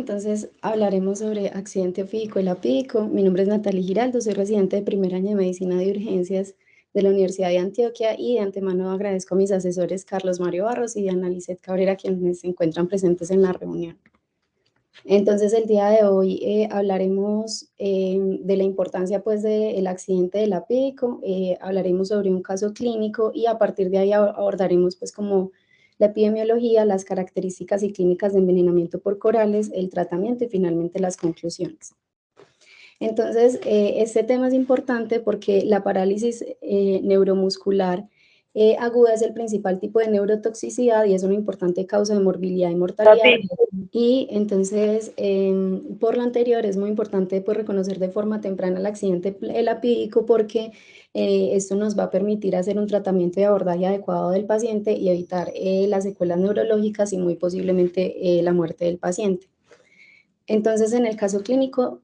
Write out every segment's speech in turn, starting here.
entonces hablaremos sobre accidente ofídico y lapídico. Mi nombre es Natalie Giraldo, soy residente de primer año de Medicina de Urgencias de la Universidad de Antioquia y de antemano agradezco a mis asesores Carlos Mario Barros y Ana Lisset Cabrera, quienes se encuentran presentes en la reunión. Entonces, el día de hoy hablaremos de la importancia pues, del accidente de lapídico, hablaremos sobre un caso clínico y a partir de ahí abordaremos pues, como la epidemiología, las características y clínicas de envenenamiento por corales, el tratamiento y finalmente las conclusiones. Entonces, este tema es importante porque la parálisis neuromuscular aguda es el principal tipo de neurotoxicidad y es una importante causa de morbilidad y mortalidad. Y entonces, por lo anterior, es muy importante pues, reconocer de forma temprana el accidente lapídico porque esto nos va a permitir hacer un tratamiento y abordaje adecuado del paciente y evitar las secuelas neurológicas y muy posiblemente la muerte del paciente. Entonces, en el caso clínico,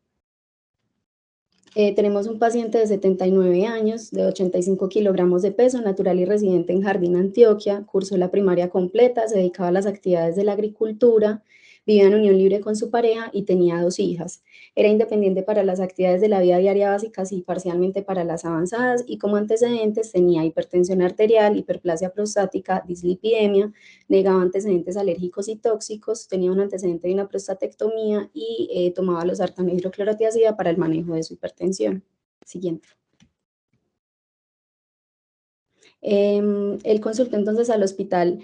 tenemos un paciente de 79 años, de 85 kilogramos de peso, natural y residente en Jardín, Antioquia, cursó la primaria completa, se dedicaba a las actividades de la agricultura, vivía en unión libre con su pareja y tenía 2 hijas. Era independiente para las actividades de la vida diaria básicas y parcialmente para las avanzadas y como antecedentes tenía hipertensión arterial, hiperplasia prostática, dislipidemia, negaba antecedentes alérgicos y tóxicos, tenía un antecedente de una prostatectomía y tomaba losartán e hidroclorotiazida para el manejo de su hipertensión. Siguiente. Él consultó entonces al hospital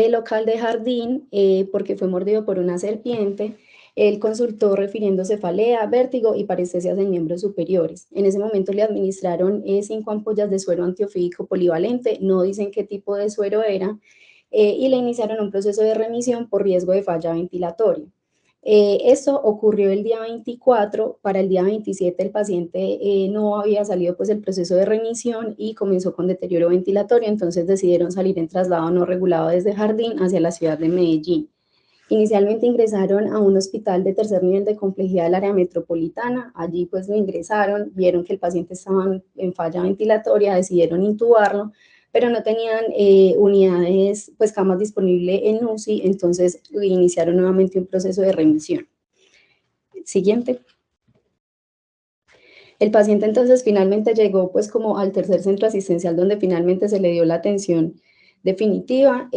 local de Jardín porque fue mordido por una serpiente. Él consultó refiriendo cefalea, vértigo y parestesias en miembros superiores. En ese momento le administraron 5 ampollas de suero antiofídico polivalente, no dicen qué tipo de suero era, y le iniciaron un proceso de remisión por riesgo de falla ventilatoria. Esto ocurrió el día 24, para el día 27 el paciente no había salido pues el proceso de remisión y comenzó con deterioro ventilatorio, entonces decidieron salir en traslado no regulado desde Jardín hacia la ciudad de Medellín. Inicialmente ingresaron a un hospital de tercer nivel de complejidad del área metropolitana, allí pues lo ingresaron, vieron que el paciente estaba en falla ventilatoria, decidieron intubarlo, pero no tenían unidades, pues camas disponibles en UCI, entonces iniciaron nuevamente un proceso de remisión. Siguiente. El paciente entonces finalmente llegó pues como al tercer centro asistencial donde finalmente se le dio la atención definitiva.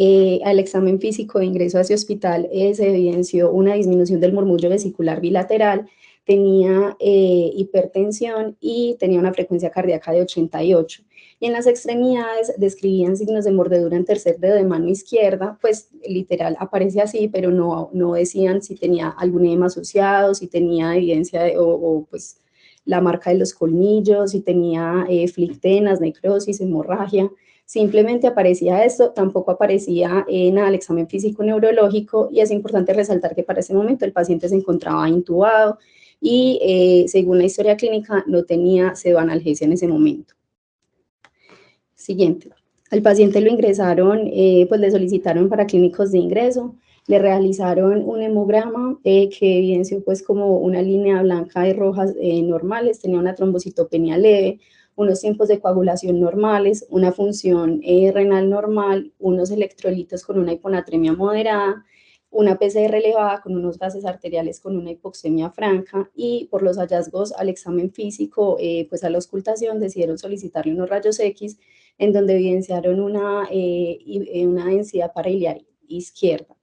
Al examen físico de ingreso a ese hospital se evidenció una disminución del murmullo vesicular bilateral, tenía hipertensión y tenía una frecuencia cardíaca de 88. Y en las extremidades describían signos de mordedura en tercer dedo de mano izquierda, pues literal aparece así, pero no decían si tenía algún edema asociado, si tenía evidencia o pues la marca de los colmillos, si tenía flictenas, necrosis, hemorragia. Simplemente aparecía esto, tampoco aparecía nada al examen físico neurológico y es importante resaltar que para ese momento el paciente se encontraba intubado y según la historia clínica no tenía pseudoanalgesia en ese momento. Siguiente. Al paciente lo ingresaron, pues le solicitaron para clínicos de ingreso, le realizaron un hemograma que evidenció pues como una línea blanca y rojas normales, tenía una trombocitopenia leve, unos tiempos de coagulación normales, una función renal normal, unos electrolitos con una hiponatremia moderada, una PCR elevada con unos gases arteriales con una hipoxemia franca y por los hallazgos al examen físico, pues a la auscultación decidieron solicitarle unos rayos X en donde evidenciaron una densidad parailiar izquierda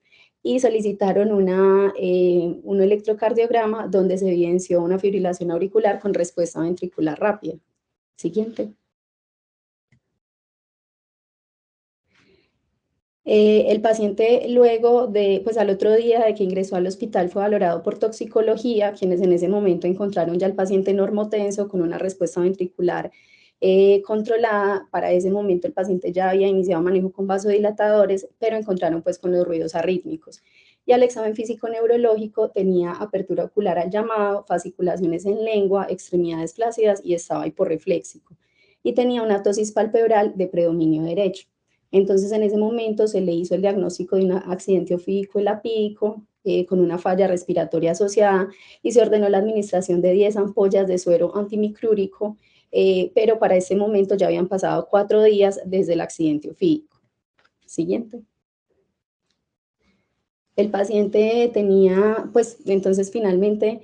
y solicitaron un electrocardiograma donde se evidenció una fibrilación auricular con respuesta ventricular rápida. Siguiente. El paciente luego de, pues al otro día de que ingresó al hospital fue valorado por toxicología, quienes en ese momento encontraron ya al paciente normotenso con una respuesta ventricular controlada. Para ese momento el paciente ya había iniciado manejo con vasodilatadores, pero encontraron pues con los ruidos arrítmicos. Y al examen físico neurológico tenía apertura ocular al llamado, fasciculaciones en lengua, extremidades flácidas y estaba hiporrefléxico. Y tenía una tosis palpebral de predominio derecho. Entonces, en ese momento se le hizo el diagnóstico de un accidente ofídico y lapídico con una falla respiratoria asociada y se ordenó la administración de 10 ampollas de suero antimicrúrico, pero para ese momento ya habían pasado 4 días desde el accidente ofídico. Siguiente. El paciente tenía, pues entonces finalmente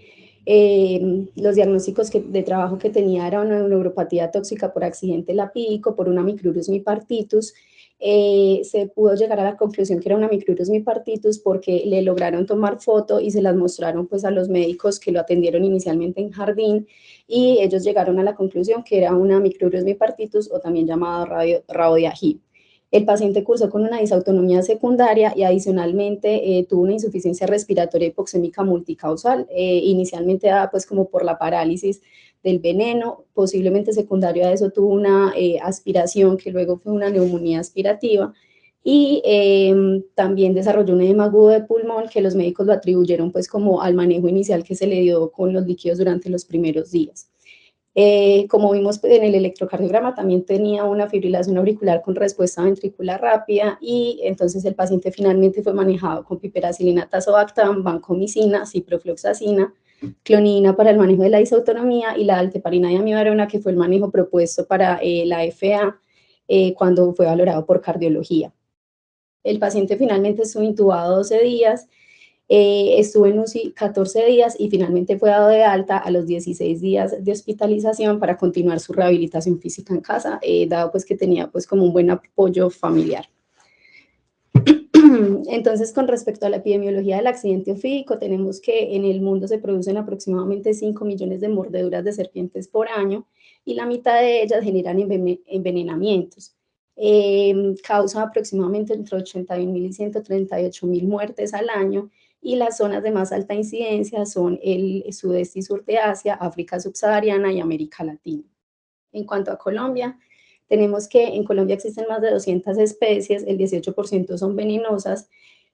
los diagnósticos de trabajo que tenía era una neuropatía tóxica por accidente la pico, por una micrurus mipartitus. Se pudo llegar a la conclusión que era una micrurus mipartitus porque le lograron tomar foto y se las mostraron pues a los médicos que lo atendieron inicialmente en jardín, y ellos llegaron a la conclusión que era una micrurus mipartitus, o también llamada Rabo-de-Ají. El paciente cursó con una disautonomía secundaria y adicionalmente tuvo una insuficiencia respiratoria hipoxémica multicausal, inicialmente dada pues como por la parálisis del veneno, posiblemente secundario a eso tuvo una aspiración que luego fue una neumonía aspirativa, y también desarrolló un edema agudo de pulmón que los médicos lo atribuyeron pues como al manejo inicial que se le dio con los líquidos durante los primeros días. Como vimos en el electrocardiograma, también tenía una fibrilación auricular con respuesta ventricular rápida, y entonces el paciente finalmente fue manejado con piperacilina, tazobactam, vancomicina, ciprofloxacina, clonidina para el manejo de la disautonomía y la alteparina y amibarona, que fue el manejo propuesto para la FA cuando fue valorado por cardiología. El paciente finalmente estuvo intubado 12 días, estuvo en UCI 14 días y finalmente fue dado de alta a los 16 días de hospitalización para continuar su rehabilitación física en casa, dado pues que tenía pues como un buen apoyo familiar. Entonces, con respecto a la epidemiología del accidente ofídico, tenemos que en el mundo se producen aproximadamente 5 millones de mordeduras de serpientes por año, y la mitad de ellas generan envenenamientos. Causa aproximadamente entre 81.000 y 138.000 muertes al año, y las zonas de más alta incidencia son el sudeste y sur de Asia, África subsahariana y América Latina. En cuanto a Colombia, tenemos que en Colombia existen más de 200 especies, el 18% son venenosas,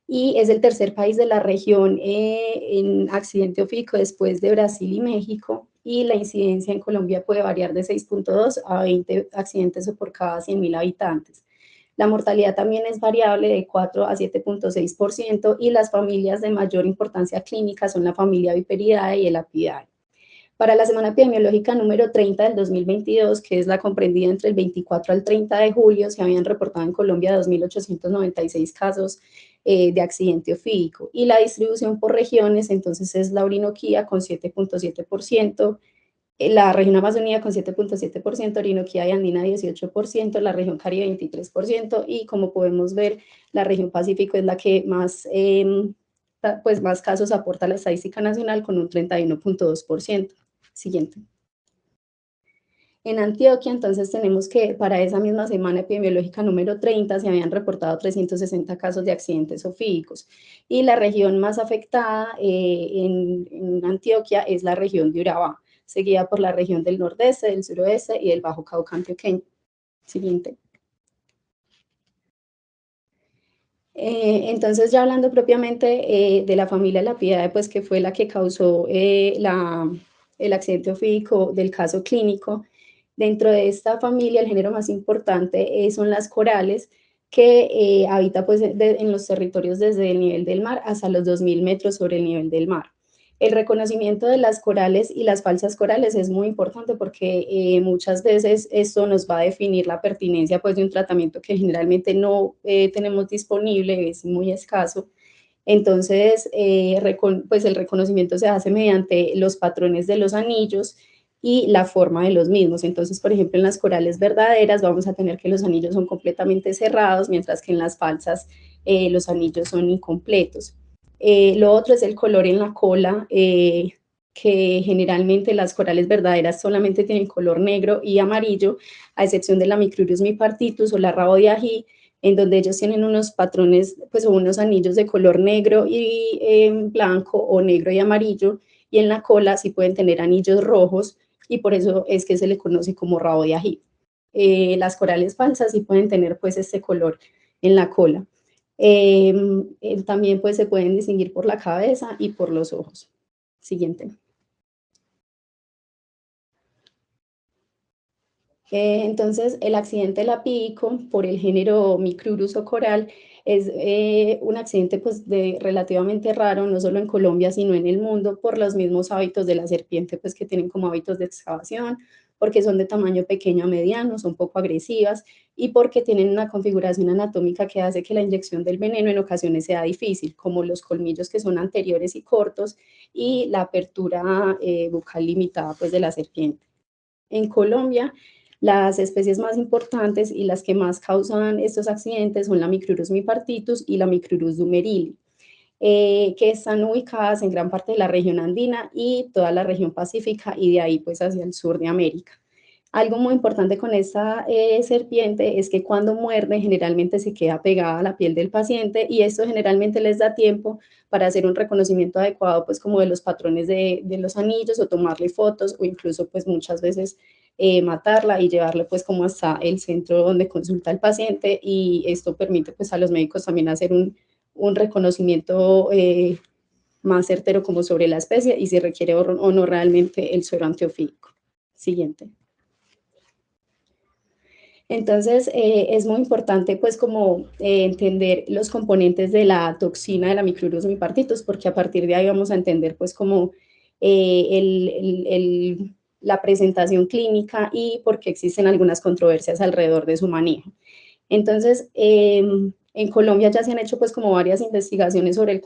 y es el tercer país de la región en accidente ofídico después de Brasil y México, y la incidencia en Colombia puede variar de 6.2 a 20 accidentes por cada 100.000 habitantes. La mortalidad también es variable de 4 a 7.6%, y las familias de mayor importancia clínica son la familia Viperidae y el Apidae. Para la semana epidemiológica número 30 del 2022, que es la comprendida entre el 24 al 30 de julio, se habían reportado en Colombia 2.896 casos de accidente ofídico, y la distribución por regiones entonces es la Orinoquía con 7.7%, la región Amazonía con 7.7%, Orinoquía y Andina 18%, la región Caribe 23%, y como podemos ver, la región Pacífico es la que más, pues más casos aporta a la estadística nacional con un 31.2%. Siguiente. En Antioquia, entonces, tenemos que para esa misma semana epidemiológica número 30 se habían reportado 360 casos de accidentes ofídicos, y la región más afectada en Antioquia es la región de Urabá, seguida por la región del nordeste, del suroeste y del Bajo Cauca antioqueño. Siguiente. Entonces, ya hablando propiamente de la familia Lapidae, pues que fue la que causó el accidente ofídico del caso clínico, dentro de esta familia el género más importante son las corales, que habita pues en los territorios desde el nivel del mar hasta los 2.000 metros sobre el nivel del mar. El reconocimiento de las corales y las falsas corales es muy importante porque muchas veces esto nos va a definir la pertinencia pues, de un tratamiento que generalmente no tenemos disponible, es muy escaso. Entonces, pues el reconocimiento se hace mediante los patrones de los anillos y la forma de los mismos. Entonces, por ejemplo, en las corales verdaderas vamos a tener que los anillos son completamente cerrados, mientras que en las falsas los anillos son incompletos. Lo otro es el color en la cola, que generalmente las corales verdaderas solamente tienen color negro y amarillo, a excepción de la Micrurus mipartitus o la Rabo-de-Ají, en donde ellos tienen unos patrones, pues unos anillos de color negro y blanco, o negro y amarillo, y en la cola sí pueden tener anillos rojos, y por eso es que se le conoce como Rabo-de-Ají. Las corales falsas sí pueden tener pues este color en la cola. También pues se pueden distinguir por la cabeza y por los ojos. Siguiente. Entonces, el accidente de la pico por el género Micrurus o coral es un accidente pues, relativamente raro, no solo en Colombia, sino en el mundo, por los mismos hábitos de la serpiente, pues que tienen como hábitos de excavación, porque son de tamaño pequeño a mediano, son poco agresivas y porque tienen una configuración anatómica que hace que la inyección del veneno en ocasiones sea difícil, como los colmillos que son anteriores y cortos y la apertura bucal limitada pues, de la serpiente. En Colombia, las especies más importantes y las que más causan estos accidentes son la Micrurus mipartitus y la Micrurus dumerili, que están ubicadas en gran parte de la región andina y toda la región pacífica y de ahí pues hacia el sur de América. Algo muy importante con esta serpiente es que cuando muerde generalmente se queda pegada a la piel del paciente y esto generalmente les da tiempo para hacer un reconocimiento adecuado pues como de los patrones de los anillos o tomarle fotos o incluso pues muchas veces matarla y llevarla pues como hasta el centro donde consulta el paciente y esto permite pues a los médicos también hacer un reconocimiento más certero como sobre la especie y si requiere o no realmente el suero antiofídico. Siguiente. Entonces, es muy importante pues como entender los componentes de la toxina de la Micrurus mipartitus, porque a partir de ahí vamos a entender pues como la presentación clínica y por qué existen algunas controversias alrededor de su manejo. Entonces, en Colombia ya se han hecho pues como varias investigaciones sobre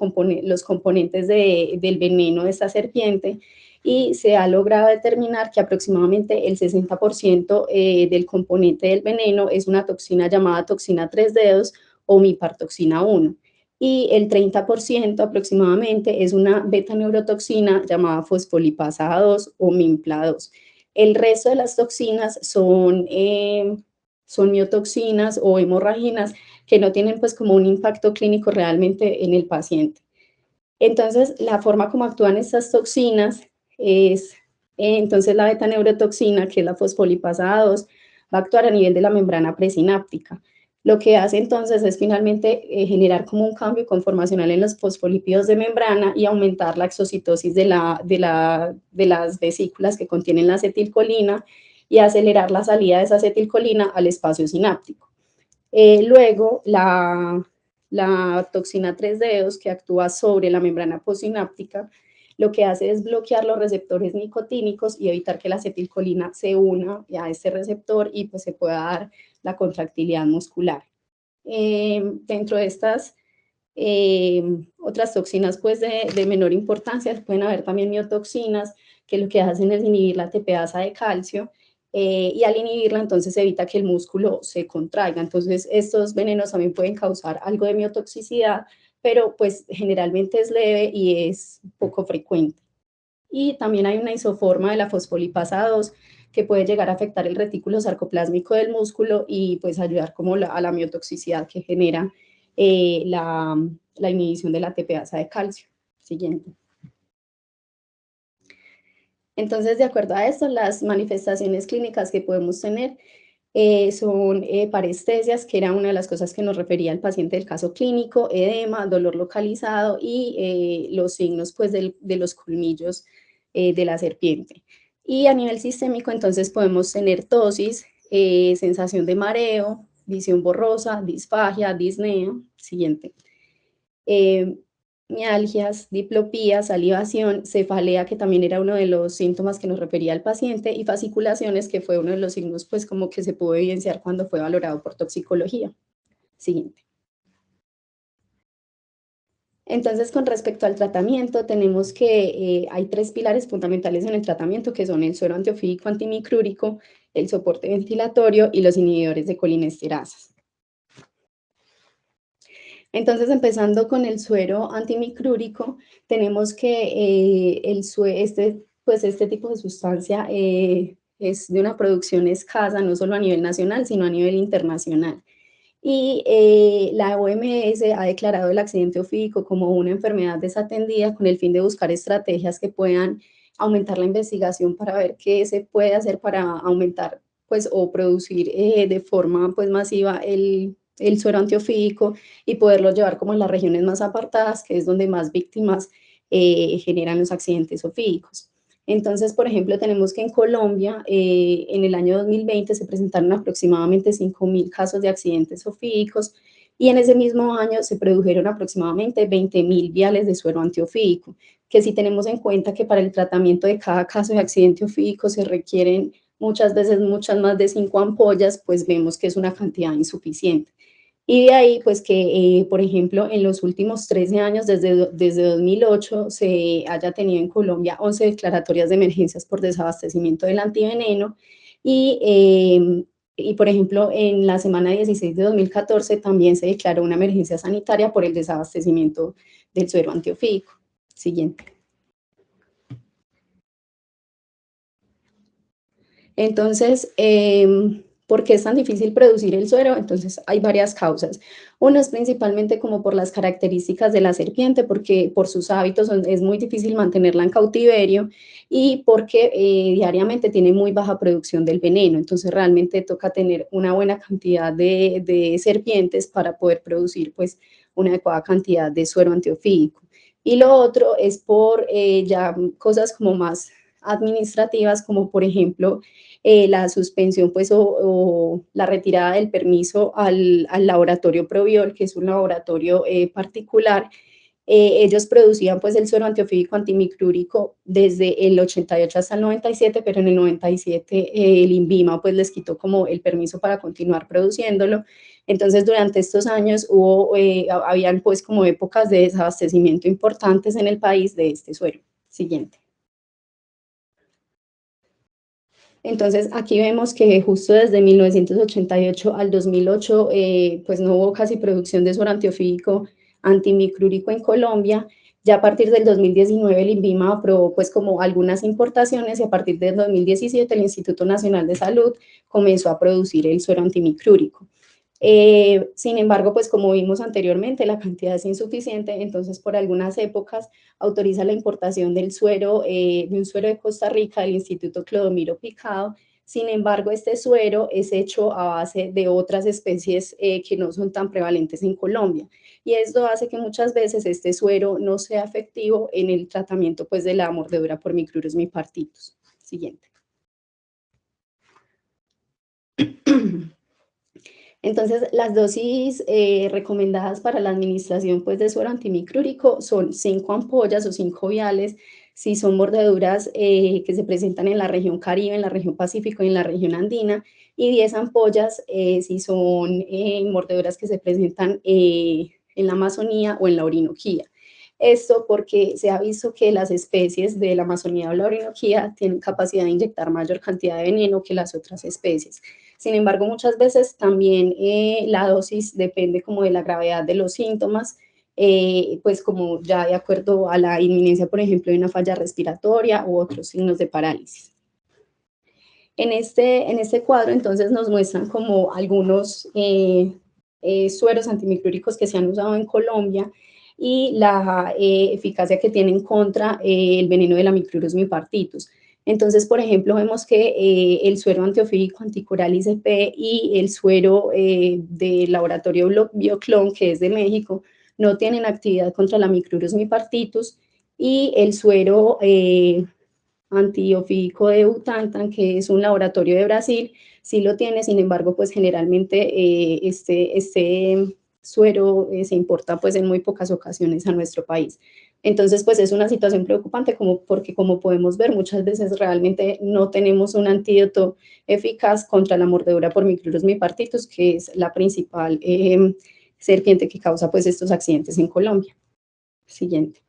los componentes del veneno de esta serpiente y se ha logrado determinar que aproximadamente el 60% del componente del veneno es una toxina llamada toxina tres dedos o mipartoxina 1 y el 30% aproximadamente es una beta-neurotoxina llamada fosfolipasa 2 o MIMPLA 2. El resto de las toxinas son miotoxinas o hemorraginas que no tienen pues como un impacto clínico realmente en el paciente. Entonces, la forma como actúan estas toxinas es, entonces la beta-neurotoxina, que es la fosfolipasa 2, va a actuar a nivel de la membrana presináptica. Lo que hace entonces es finalmente generar como un cambio conformacional en los fosfolípidos de membrana y aumentar la exocitosis de las vesículas que contienen la acetilcolina y acelerar la salida de esa acetilcolina al espacio sináptico. Luego, la toxina 3 dedos, que actúa sobre la membrana postsináptica, lo que hace es bloquear los receptores nicotínicos y evitar que la acetilcolina se una a este receptor y pues se pueda dar la contractilidad muscular. Dentro de estas otras toxinas pues de menor importancia, pueden haber también miotoxinas, que lo que hacen es inhibir la tepeasa de calcio, y al inhibirla entonces evita que el músculo se contraiga. Entonces estos venenos también pueden causar algo de miotoxicidad, pero pues generalmente es leve y es poco frecuente. Y también hay una isoforma de la fosfolipasa 2 que puede llegar a afectar el retículo sarcoplásmico del músculo y pues ayudar como a la miotoxicidad que genera la inhibición de la tepeasa de calcio. Siguiente. Entonces, de acuerdo a esto, las manifestaciones clínicas que podemos tener son parestesias, que era una de las cosas que nos refería el paciente del caso clínico, edema, dolor localizado y los signos pues, de los colmillos de la serpiente. Y a nivel sistémico, entonces podemos tener tosis, sensación de mareo, visión borrosa, disfagia, disnea. Siguiente. Mialgias, diplopía, salivación, cefalea, que también era uno de los síntomas que nos refería el paciente, y fasciculaciones, que fue uno de los signos pues como que se pudo evidenciar cuando fue valorado por toxicología. Siguiente. Entonces, con respecto al tratamiento, tenemos que hay tres pilares fundamentales en el tratamiento, que son el suero antiofídico antimicrúrico, el soporte ventilatorio y los inhibidores de colinesterasas. Entonces, empezando con el suero antimicrúrico, tenemos que este tipo de sustancia es de una producción escasa, no solo a nivel nacional, sino a nivel internacional. Y la OMS ha declarado el accidente ofídico como una enfermedad desatendida con el fin de buscar estrategias que puedan aumentar la investigación para ver qué se puede hacer para aumentar pues, o producir de forma pues, masiva el suero antiofídico y poderlo llevar como en las regiones más apartadas, que es donde más víctimas generan los accidentes ofídicos. Entonces, por ejemplo, tenemos que en Colombia, en el año 2020 se presentaron aproximadamente 5.000 casos de accidentes ofídicos y en ese mismo año se produjeron aproximadamente 20.000 viales de suero antiofídico, que si tenemos en cuenta que para el tratamiento de cada caso de accidente ofídico se requieren muchas veces muchas más de 5 ampollas, pues vemos que es una cantidad insuficiente. Y de ahí, pues que, por ejemplo, en los últimos 13 años, desde 2008, se haya tenido en Colombia 11 declaratorias de emergencias por desabastecimiento del antiveneno y, por ejemplo, en la semana 16 de 2014 también se declaró una emergencia sanitaria por el desabastecimiento del suero antiofídico. Siguiente. Entonces, ¿por qué es tan difícil producir el suero? Entonces, hay varias causas. Una es principalmente como por las características de la serpiente, porque por sus hábitos es muy difícil mantenerla en cautiverio y porque diariamente tiene muy baja producción del veneno. Entonces, realmente toca tener una buena cantidad de serpientes para poder producir pues una adecuada cantidad de suero antiofídico. Y lo otro es por ya cosas como más administrativas, como por ejemplo la suspensión pues, o la retirada del permiso al laboratorio Proviol, que es un laboratorio particular. Ellos producían pues el suero antiofídico antimicrúrico desde el 88 hasta el 97, pero en el 97 el INVIMA pues les quitó como el permiso para continuar produciéndolo. Entonces durante estos años habían pues como épocas de desabastecimiento importantes en el país de este suero. Siguiente. Entonces, aquí vemos que justo desde 1988 al 2008, pues no hubo casi producción de suero antiofídico antimicrúrico en Colombia. Ya a partir del 2019 el INVIMA aprobó pues como algunas importaciones y a partir del 2017 el Instituto Nacional de Salud comenzó a producir el suero antimicrúrico. Sin embargo, pues como vimos anteriormente, la cantidad es insuficiente, entonces por algunas épocas autoriza la importación del suero, de un suero de Costa Rica del Instituto Clodomiro Picado. Sin embargo, este suero es hecho a base de otras especies que no son tan prevalentes en Colombia. Y esto hace que muchas veces este suero no sea efectivo en el tratamiento pues, de la mordedura por micrurus mipartitus. Siguiente. Entonces, las dosis recomendadas para la administración pues, de suero antimicrúrico son 5 ampollas o 5 viales si son mordeduras que se presentan en la región Caribe, en la región Pacífico y en la región Andina, y 10 ampollas si son mordeduras que se presentan en la Amazonía o en la Orinoquía. Esto porque se ha visto que las especies de la Amazonía o la Orinoquía tienen capacidad de inyectar mayor cantidad de veneno que las otras especies. Sin embargo, muchas veces también la dosis depende como de la gravedad de los síntomas, pues como ya de acuerdo a la inminencia, por ejemplo, de una falla respiratoria u otros signos de parálisis. En este cuadro, entonces, nos muestran como algunos sueros antimicrúricos que se han usado en Colombia y la eficacia que tienen contra el veneno de la Micrurus mipartitus. Entonces, por ejemplo, vemos que el suero antiofídico anticoral ICP y el suero del laboratorio Bioclon, que es de México, no tienen actividad contra la Micrurus mipartitus y el suero antiofídico de Butantan, que es un laboratorio de Brasil, sí lo tiene, sin embargo, pues generalmente este suero se importa pues en muy pocas ocasiones a nuestro país. Entonces, pues es una situación preocupante porque como podemos ver, muchas veces realmente no tenemos un antídoto eficaz contra la mordedura por micrurus mipartitus, que es la principal serpiente que causa pues estos accidentes en Colombia. Siguiente.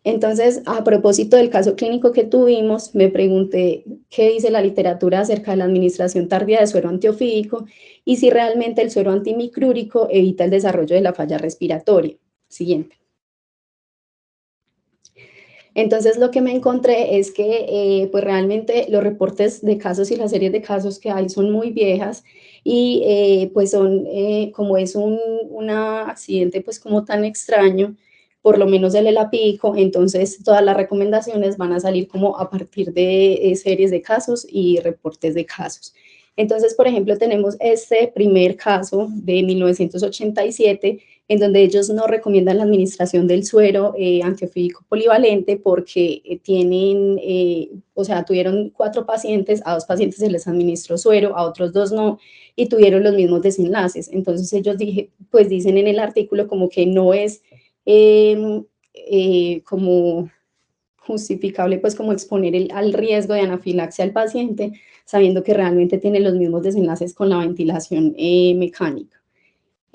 Entonces, a propósito del caso clínico que tuvimos, me pregunté qué dice la literatura acerca de la administración tardía de suero antiofídico y si realmente el suero antimicrúrico evita el desarrollo de la falla respiratoria. Siguiente. Entonces, lo que me encontré es que pues realmente los reportes de casos y las series de casos que hay son muy viejas y pues son, como es un accidente pues como tan extraño, por lo menos el elapico, entonces todas las recomendaciones van a salir como a partir de series de casos y reportes de casos. Entonces, por ejemplo, tenemos este primer caso de 1987 en donde ellos no recomiendan la administración del suero antiofídico polivalente porque o sea, tuvieron 4 pacientes, a 2 pacientes se les administró suero, a otros 2 no, y tuvieron los mismos desenlaces. Entonces ellos pues dicen en el artículo como que no es como justificable pues como exponer al riesgo de anafilaxia al paciente, sabiendo que realmente tiene los mismos desenlaces con la ventilación mecánica.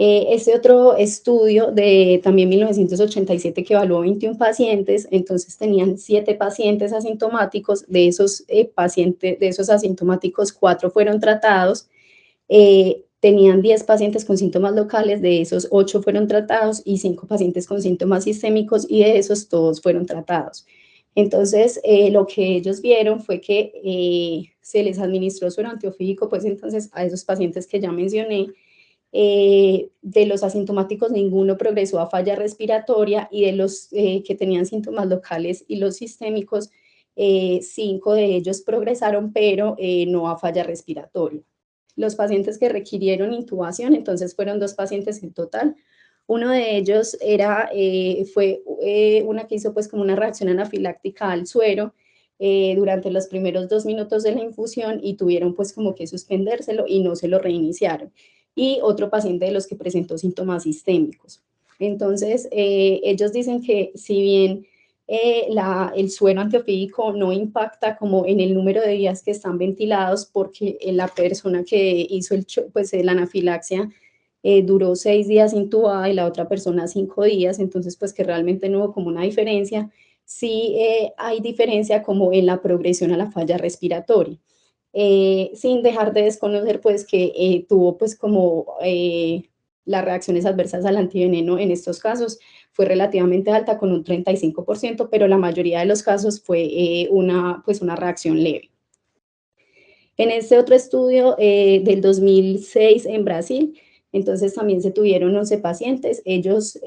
Este otro estudio de también 1987 que evaluó 21 pacientes, entonces tenían 7 pacientes asintomáticos, de esos pacientes, de esos asintomáticos 4 fueron tratados, tenían 10 pacientes con síntomas locales, de esos 8 fueron tratados y 5 pacientes con síntomas sistémicos y de esos todos fueron tratados. Entonces, lo que ellos vieron fue que se les administró suero antiofídico, pues entonces a esos pacientes que ya mencioné, de los asintomáticos ninguno progresó a falla respiratoria y de los que tenían síntomas locales y los sistémicos, 5 de ellos progresaron, pero no a falla respiratoria. Los pacientes que requirieron intubación, entonces fueron 2 pacientes en total. Uno de ellos fue una que hizo pues como una reacción anafiláctica al suero durante los primeros 2 minutos de la infusión y tuvieron pues como que suspendérselo y no se lo reiniciaron. Y otro paciente de los que presentó síntomas sistémicos. Entonces, ellos dicen que si bien el suero antiofídico no impacta como en el número de días que están ventilados, porque la persona que hizo pues, la anafilaxia duró 6 días intubada y la otra persona 5 días, entonces pues que realmente no hubo como una diferencia. Sí hay diferencia como en la progresión a la falla respiratoria. Sin dejar de desconocer pues que tuvo pues como las reacciones adversas al antiveneno en estos casos fue relativamente alta con un 35%, pero la mayoría de los casos fue pues una reacción leve. En este otro estudio del 2006 en Brasil, entonces también se tuvieron 11 pacientes, ellos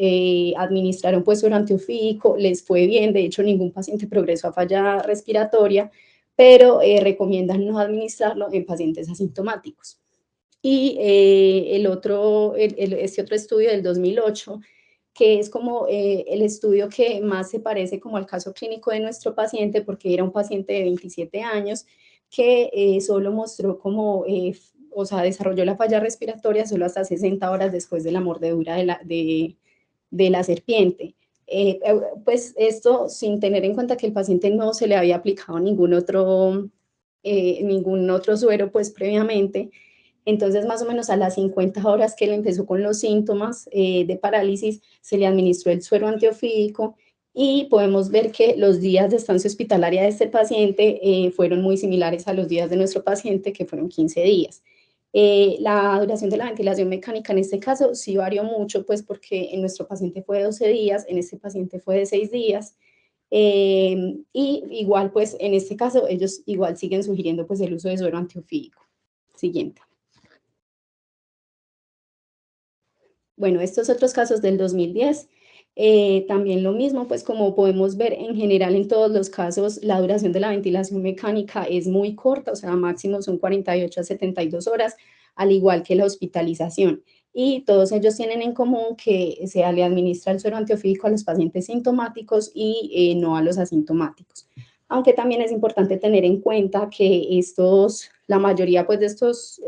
administraron pues suero antiofídico, les fue bien, de hecho ningún paciente progresó a falla respiratoria, pero recomiendan no administrarlo en pacientes asintomáticos. Y este otro estudio del 2008, que es como el estudio que más se parece como al caso clínico de nuestro paciente, porque era un paciente de 27 años que solo mostró como, o sea, desarrolló la falla respiratoria solo hasta 60 horas después de la mordedura de la serpiente. Pues esto sin tener en cuenta que el paciente no se le había aplicado ningún otro suero pues previamente. Entonces, más o menos a las 50 horas que él empezó con los síntomas de parálisis, se le administró el suero antiofídico y podemos ver que los días de estancia hospitalaria de este paciente fueron muy similares a los días de nuestro paciente, que fueron 15 días. La duración de la ventilación mecánica en este caso sí varió mucho, pues porque en nuestro paciente fue de 12 días, en este paciente fue de 6 días. Y igual, pues en este caso, ellos igual siguen sugiriendo pues el uso de suero antiofídico. Siguiente. Bueno, estos otros casos del 2010, también lo mismo, pues como podemos ver en general en todos los casos, la duración de la ventilación mecánica es muy corta, o sea, máximo son 48 a 72 horas, al igual que la hospitalización. Y todos ellos tienen en común que se le administra el suero antiofídico a los pacientes sintomáticos y no a los asintomáticos. Aunque también es importante tener en cuenta que la mayoría pues, de estos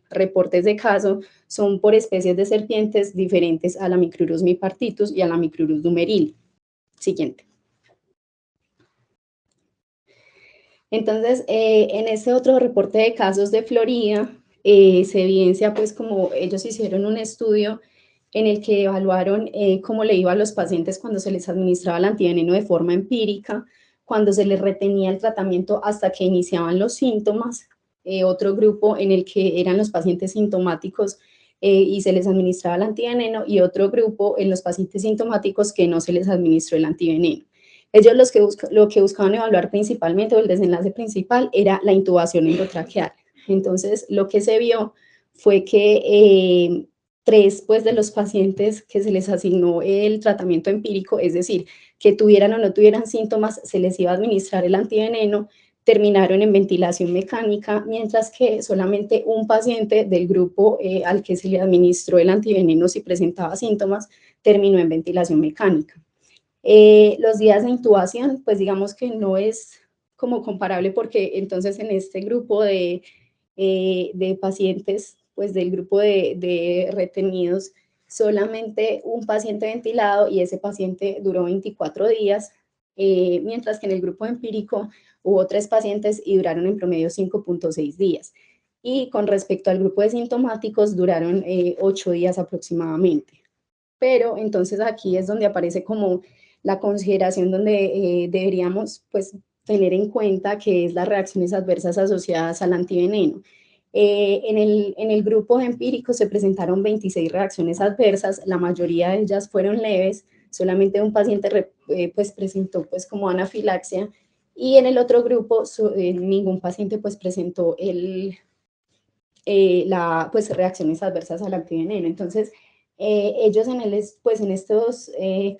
reportes de caso son por especies de serpientes diferentes a la Micrurus mipartitus y a la Micrurus dumeril. Siguiente. Entonces, en este otro reporte de casos de Florida, se evidencia pues como ellos hicieron un estudio en el que evaluaron cómo le iba a los pacientes cuando se les administraba el antiveneno de forma empírica, cuando se les retenía el tratamiento hasta que iniciaban los síntomas, otro grupo en el que eran los pacientes sintomáticos y se les administraba el antiveneno, y otro grupo en los pacientes sintomáticos que no se les administró el antiveneno. Ellos lo que buscaban evaluar principalmente, o el desenlace principal, era la intubación endotraqueal. Entonces, lo que se vio fue que 3 pues, de los pacientes que se les asignó el tratamiento empírico, es decir, que tuvieran o no tuvieran síntomas, se les iba a administrar el antiveneno, terminaron en ventilación mecánica, mientras que solamente un paciente del grupo al que se le administró el antiveneno si presentaba síntomas, terminó en ventilación mecánica. Los días de intubación, pues digamos que no es como comparable porque entonces en este grupo de pacientes, pues del grupo de retenidos, solamente un paciente ventilado y ese paciente duró 24 días, mientras que en el grupo empírico hubo 3 pacientes y duraron en promedio 5.6 días. Y con respecto al grupo de sintomáticos, duraron 8 días aproximadamente. Pero entonces aquí es donde aparece como la consideración donde deberíamos pues tener en cuenta que es las reacciones adversas asociadas al antiveneno. En el grupo empírico se presentaron 26 reacciones adversas, la mayoría de ellas fueron leves, solamente un paciente pues presentó pues como anafilaxia, y en el otro grupo ningún paciente pues presentó pues reacciones adversas al antiveneno. Entonces, ellos pues en estos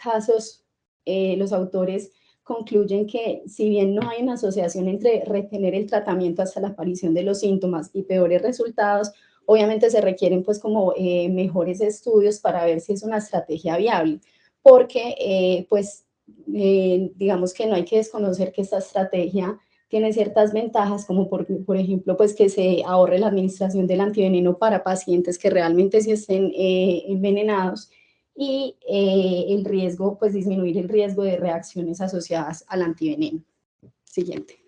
casos, los autores concluyen que si bien no hay una asociación entre retener el tratamiento hasta la aparición de los síntomas y peores resultados, obviamente se requieren pues como mejores estudios para ver si es una estrategia viable, porque pues digamos que no hay que desconocer que esta estrategia tiene ciertas ventajas, como por ejemplo, pues que se ahorre la administración del antiveneno para pacientes que realmente sí estén envenenados, y el riesgo, pues disminuir el riesgo de reacciones asociadas al antiveneno. Siguiente.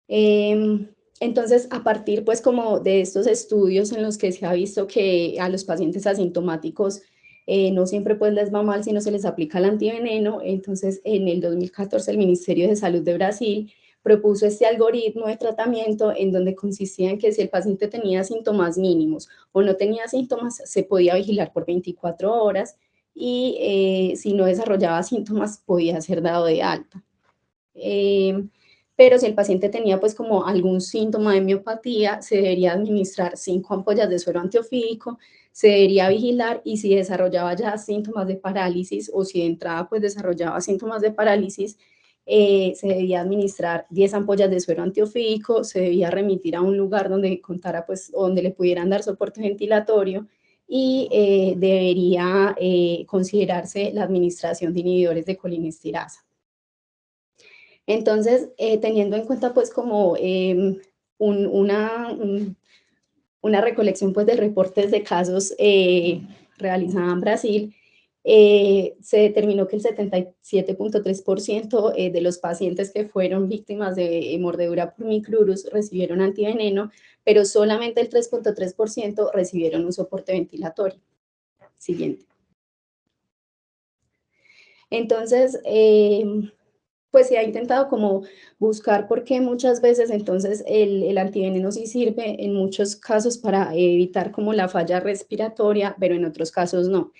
Entonces, a partir pues como de estos estudios en los que se ha visto que a los pacientes asintomáticos no siempre pues les va mal si no se les aplica el antiveneno, entonces en el 2014 el Ministerio de Salud de Brasil propuso este algoritmo de tratamiento en donde consistía en que si el paciente tenía síntomas mínimos o no tenía síntomas, se podía vigilar por 24 horas, y si no desarrollaba síntomas podía ser dado de alta. Pero si el paciente tenía pues como algún síntoma de miopatía, se debería administrar 5 ampollas de suero antiofídico, se debería vigilar, y si desarrollaba ya síntomas de parálisis o si de entrada pues desarrollaba síntomas de parálisis, se debía administrar 10 ampollas de suero antiofídico, se debía remitir a un lugar donde contara pues, donde le pudieran dar soporte ventilatorio, y debería considerarse la administración de inhibidores de colinesterasa. Entonces, teniendo en cuenta pues como una recolección pues de reportes de casos realizada en Brasil, se determinó que el 77.3% de los pacientes que fueron víctimas de mordedura por micrurus recibieron antiveneno, pero solamente el 3.3% recibieron un soporte ventilatorio. Siguiente. Entonces, pues se ha intentado como buscar por qué muchas veces entonces el antiveneno sí sirve en muchos casos para evitar como la falla respiratoria, pero en otros casos no.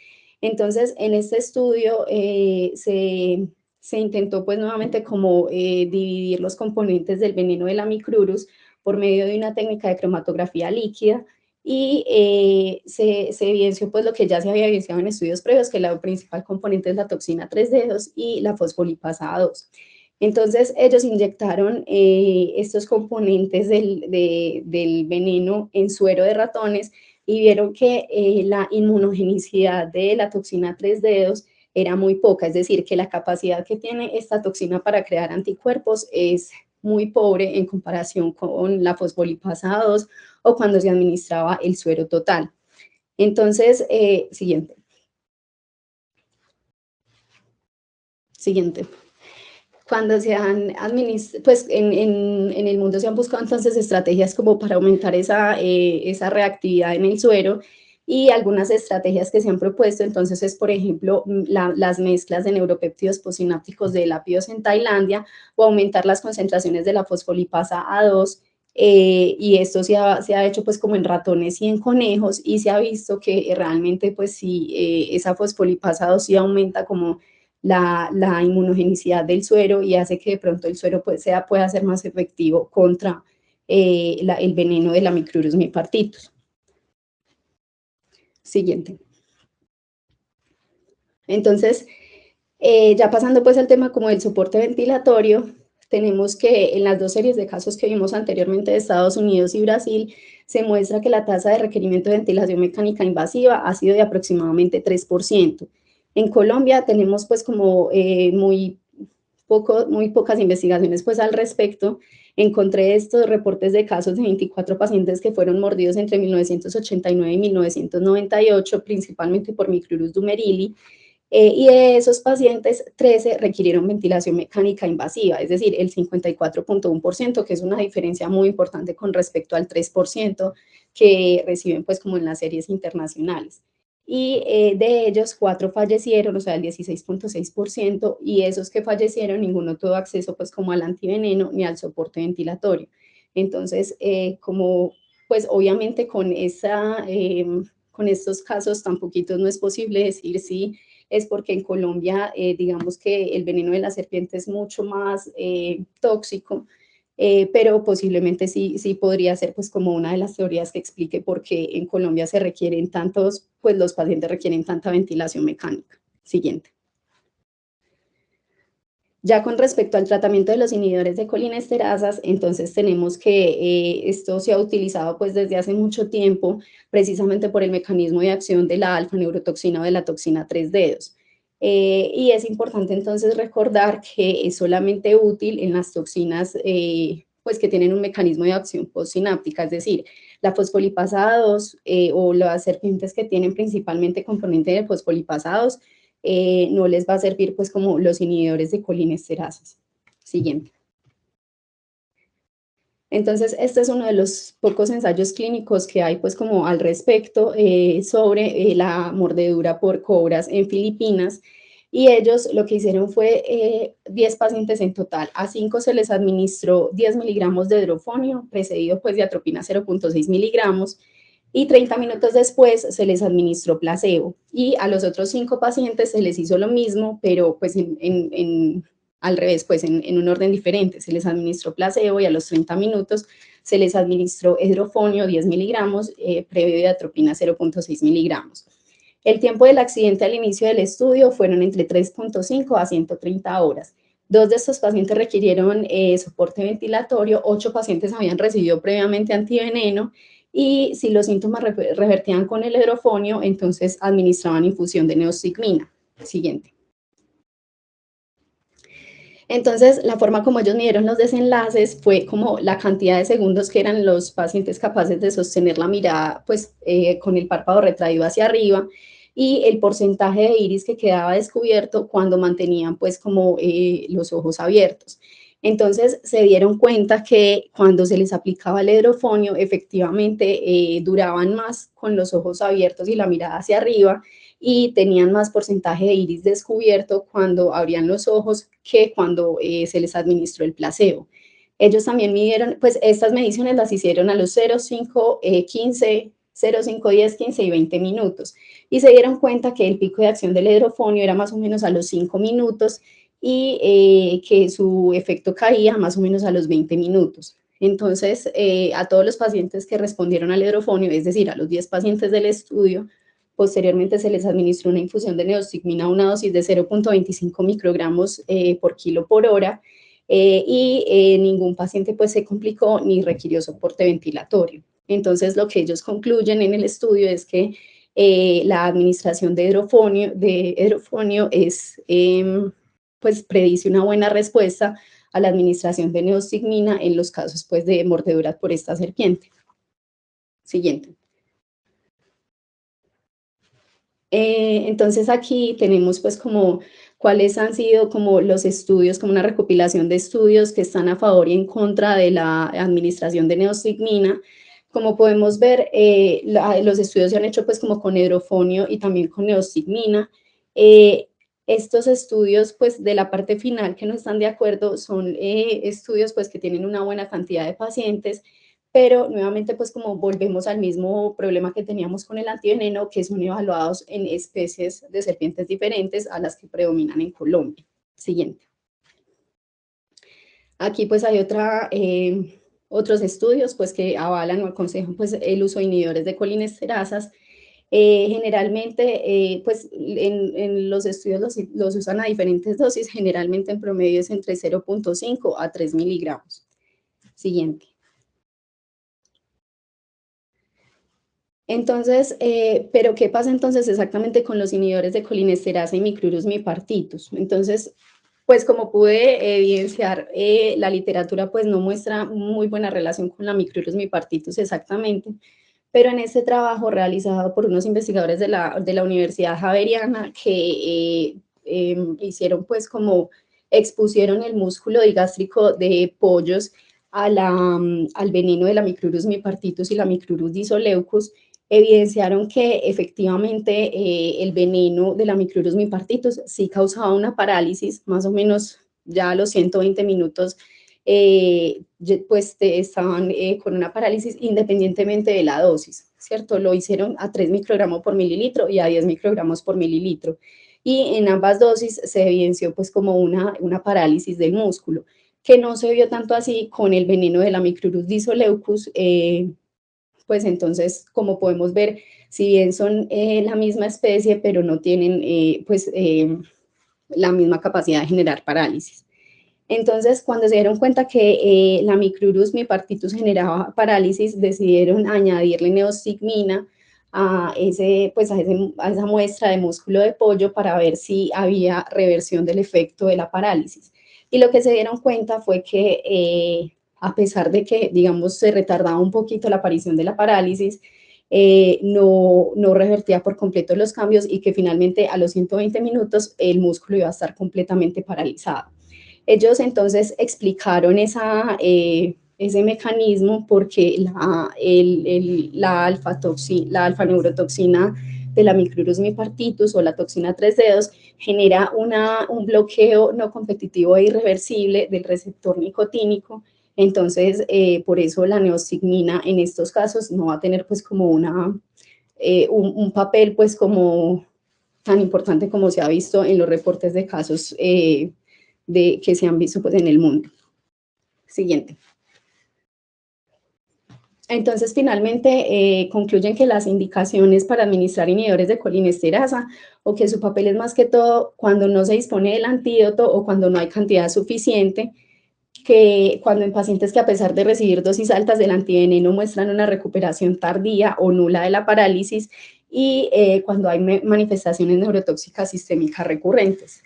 Entonces, en este estudio se intentó pues nuevamente como dividir los componentes del veneno de la micrurus por medio de una técnica de cromatografía líquida, y se evidenció pues lo que ya se había evidenciado en estudios previos, que la principal componente es la toxina 3-dedos y la fosfolipasa 2. Entonces ellos inyectaron estos componentes del veneno en suero de ratones y vieron que la inmunogenicidad de la toxina 3-dedos era muy poca, es decir, que la capacidad que tiene esta toxina para crear anticuerpos es muy pobre en comparación con la fosfolipasa 2 o cuando se administraba el suero total. Entonces, siguiente. Siguiente. Cuando se han administrado, pues en el mundo se han buscado entonces estrategias como para aumentar esa reactividad en el suero, y algunas estrategias que se han propuesto entonces es, por ejemplo, las mezclas de neuropéptidos postsinápticos de lápidos en Tailandia, o aumentar las concentraciones de la fosfolipasa A2, y esto se ha hecho pues como en ratones y en conejos, y se ha visto que realmente pues sí, esa fosfolipasa A2 sí aumenta como la inmunogenicidad del suero, y hace que de pronto el suero pues pueda ser más efectivo contra el veneno de la Micrurus mipartitus. Siguiente. Entonces, ya pasando pues al tema como del soporte ventilatorio, tenemos que en las 2 series de casos que vimos anteriormente de Estados Unidos y Brasil, se muestra que la tasa de requerimiento de ventilación mecánica invasiva ha sido de aproximadamente 3%. En Colombia tenemos pues como muy pocas investigaciones pues al respecto. Encontré estos reportes de casos de 24 pacientes que fueron mordidos entre 1989 y 1998, principalmente por Micrurus dumerili, y de esos pacientes, 13 requirieron ventilación mecánica invasiva, es decir, el 54.1%, que es una diferencia muy importante con respecto al 3% que reciben pues como en las series internacionales. Y de ellos, 4 fallecieron, o sea, el 16.6%, y esos que fallecieron, ninguno tuvo acceso pues como al antiveneno ni al soporte ventilatorio. Entonces, como pues obviamente con estos casos tan poquitos no es posible decir si es porque en Colombia, digamos que el veneno de la serpiente es mucho más tóxico, pero posiblemente sí podría ser pues como una de las teorías que explique por qué en Colombia se requieren tantos, pues los pacientes requieren tanta ventilación mecánica. Siguiente. Ya con respecto al tratamiento de los inhibidores de colinesterasas, entonces tenemos que esto se ha utilizado pues desde hace mucho tiempo, precisamente por el mecanismo de acción de la alfa-neurotoxina o de la toxina tres dedos. Y es importante entonces recordar que es solamente útil en las toxinas pues que tienen un mecanismo de acción postsináptica, es decir, la fosfolipasa 2 o las serpientes que tienen principalmente componente de fosfolipasados no les va a servir pues como los inhibidores de colinesterasas. Siguiente. Entonces, este es uno de los pocos ensayos clínicos que hay pues como al respecto sobre la mordedura por cobras en Filipinas y ellos lo que hicieron fue 10 pacientes en total, a 5 se les administró 10 miligramos de hidrofonio precedido pues de atropina 0.6 miligramos y 30 minutos después se les administró placebo y a los otros 5 pacientes se les hizo lo mismo, pero pues al revés, pues en un orden diferente. Se les administró placebo y a los 30 minutos se les administró hidrofonio 10 miligramos, previo de atropina 0.6 miligramos. El tiempo del accidente al inicio del estudio fueron entre 3.5 a 130 horas. 2 de estos pacientes requirieron soporte ventilatorio, 8 pacientes habían recibido previamente antiveneno y si los síntomas revertían con el hidrofonio, entonces administraban infusión de neostigmina. Siguiente. Entonces, la forma como ellos midieron los desenlaces fue como la cantidad de segundos que eran los pacientes capaces de sostener la mirada, pues con el párpado retraído hacia arriba y el porcentaje de iris que quedaba descubierto cuando mantenían pues como los ojos abiertos. Entonces se dieron cuenta que cuando se les aplicaba el hidrofonio, efectivamente duraban más con los ojos abiertos y la mirada hacia arriba y tenían más porcentaje de iris descubierto cuando abrían los ojos que cuando se les administró el placebo. Ellos también midieron, pues estas mediciones las hicieron a los 0, 5, 15, 0, 5, 10, 15 y 20 minutos y se dieron cuenta que el pico de acción del hidrofonio era más o menos a los 5 minutos y que su efecto caía más o menos a los 20 minutos. Entonces, a todos los pacientes que respondieron al hidrofonio, es decir, a los 10 pacientes del estudio, posteriormente se les administró una infusión de neostigmina a una dosis de 0.25 microgramos por kilo por hora y ningún paciente pues se complicó ni requirió soporte ventilatorio. Entonces, lo que ellos concluyen en el estudio es que la administración de hidrofonio es pues predice una buena respuesta a la administración de neostigmina en los casos pues de mordedura por esta serpiente. Siguiente. Entonces aquí tenemos pues como cuáles han sido como los estudios, como una recopilación de estudios que están a favor y en contra de la administración de neostigmina. Como podemos ver, los estudios se han hecho pues como con hidrofonio y también con neostigmina. Estos estudios pues de la parte final que no están de acuerdo son estudios pues que tienen una buena cantidad de pacientes pero nuevamente pues como volvemos al mismo problema que teníamos con el antiveneno, que son evaluados en especies de serpientes diferentes a las que predominan en Colombia. Siguiente. Aquí pues hay otros estudios pues que avalan o aconsejan pues el uso de inhibidores de colinesterasas. Generalmente pues en los estudios los usan a diferentes dosis, generalmente en promedio es entre 0.5 a 3 miligramos. Siguiente. Entonces, pero ¿qué pasa entonces exactamente con los inhibidores de colinesterasa y micrurus mipartitus? Entonces, pues como pude evidenciar, la literatura pues no muestra muy buena relación con la micrurus mipartitus exactamente, pero en este trabajo realizado por unos investigadores de la Universidad Javeriana que hicieron pues como expusieron el músculo digástrico de pollos al veneno de la Micrurus mipartitus y la Micrurus disoleucus, evidenciaron que efectivamente el veneno de la Micrurus mipartitus sí causaba una parálisis, más o menos ya a los 120 minutos pues estaban con una parálisis independientemente de la dosis, ¿cierto? Lo hicieron a 3 microgramos por mililitro y a 10 microgramos por mililitro. Y en ambas dosis se evidenció pues como una parálisis del músculo, que no se vio tanto así con el veneno de la Micrurus disoleucus, pues entonces, como podemos ver, si bien son la misma especie, pero no tienen la misma capacidad de generar parálisis. Entonces, cuando se dieron cuenta que la Micrurus mipartitus generaba parálisis, decidieron añadirle neostigmina a esa muestra de músculo de pollo para ver si había reversión del efecto de la parálisis. Y lo que se dieron cuenta fue que a pesar de que, digamos, se retardaba un poquito la aparición de la parálisis, no revertía por completo los cambios y que finalmente a los 120 minutos el músculo iba a estar completamente paralizado. Ellos entonces explicaron ese mecanismo porque la alfa-neurotoxina de la Micrurus mipartitus o la toxina tres dedos genera un bloqueo no competitivo e irreversible del receptor nicotínico. Entonces, por eso la neostigmina en estos casos no va a tener pues como un papel pues como tan importante como se ha visto en los reportes de casos que se han visto pues, en el mundo. Siguiente. Entonces, finalmente, concluyen que las indicaciones para administrar inhibidores de colinesterasa o que su papel es más que todo cuando no se dispone del antídoto o cuando no hay cantidad suficiente, que cuando en pacientes que a pesar de recibir dosis altas del antiveneno muestran una recuperación tardía o nula de la parálisis y cuando hay manifestaciones neurotóxicas sistémicas recurrentes.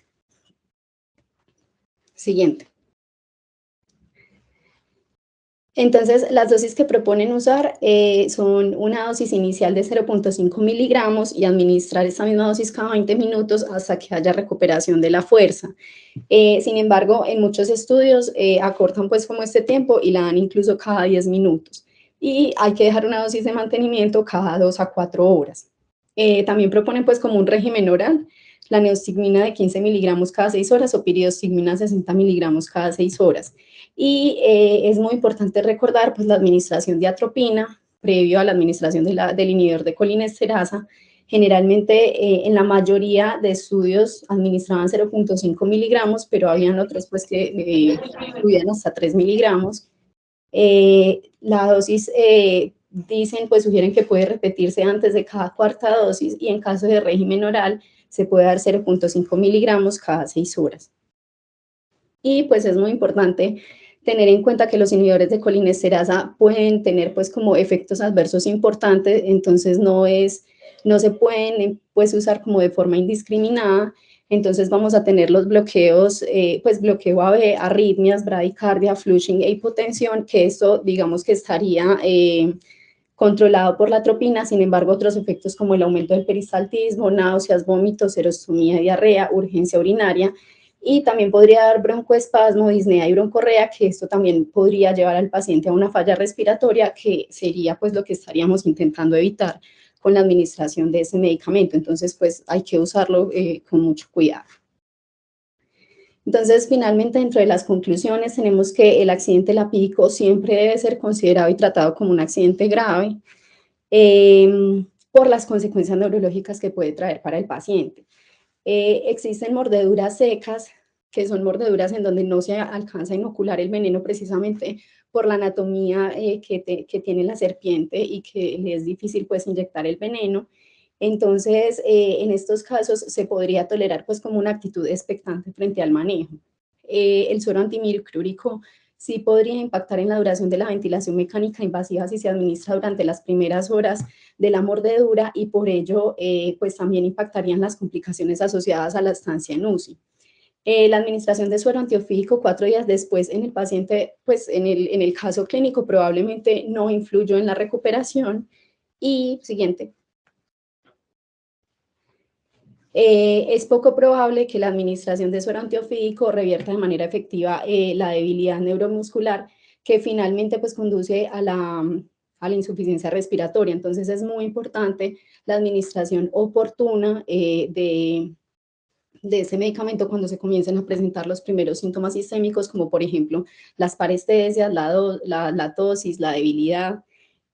Siguiente. Entonces, las dosis que proponen usar son una dosis inicial de 0,5 miligramos y administrar esa misma dosis cada 20 minutos hasta que haya recuperación de la fuerza. Sin embargo, en muchos estudios acortan pues como este tiempo y la dan incluso cada 10 minutos. Y hay que dejar una dosis de mantenimiento cada 2 a 4 horas. También proponen pues como un régimen oral, la neostigmina de 15 miligramos cada 6 horas o piridostigmina 60 miligramos cada 6 horas. Y es muy importante recordar pues, la administración de atropina previo a la administración del inhibidor de colinesterasa. Generalmente en la mayoría de estudios administraban 0,5 miligramos, pero habían otros pues, que incluían hasta 3 miligramos. La dosis dicen, pues sugieren que puede repetirse antes de cada cuarta dosis y en caso de régimen oral se puede dar 0,5 miligramos cada 6 horas. Y pues es muy importante tener en cuenta que los inhibidores de colinesterasa pueden tener pues como efectos adversos importantes, entonces no se pueden pues usar como de forma indiscriminada, entonces vamos a tener los bloqueos, pues bloqueo AB, arritmias, bradicardia, flushing e hipotensión, que esto digamos que estaría controlado por la atropina, sin embargo otros efectos como el aumento del peristaltismo, náuseas, vómitos, serostomía, diarrea, urgencia urinaria, y también podría dar broncoespasmo, disnea y broncorrea, que esto también podría llevar al paciente a una falla respiratoria, que sería pues lo que estaríamos intentando evitar con la administración de ese medicamento. Entonces pues hay que usarlo con mucho cuidado. Entonces, finalmente, dentro de las conclusiones, tenemos que el accidente lapídico siempre debe ser considerado y tratado como un accidente grave por las consecuencias neurológicas que puede traer para el paciente. Existen mordeduras secas, que son mordeduras en donde no se alcanza a inocular el veneno precisamente por la anatomía que tiene la serpiente y que le es difícil pues inyectar el veneno. Entonces, en estos casos se podría tolerar pues como una actitud expectante frente al manejo. El suero antimicrúrico sí podría impactar en la duración de la ventilación mecánica invasiva si se administra durante las primeras horas de la mordedura y por ello pues también impactarían las complicaciones asociadas a la estancia en UCI. La administración de suero antiofídico 4 días después en el paciente, pues en el caso clínico probablemente no influyó en la recuperación Y siguiente. Es poco probable que la administración de suero antiofídico revierta de manera efectiva la debilidad neuromuscular que finalmente pues conduce a la insuficiencia respiratoria. Entonces es muy importante la administración oportuna de ese medicamento cuando se comiencen a presentar los primeros síntomas sistémicos, como por ejemplo las parestesias, la tosis, la debilidad.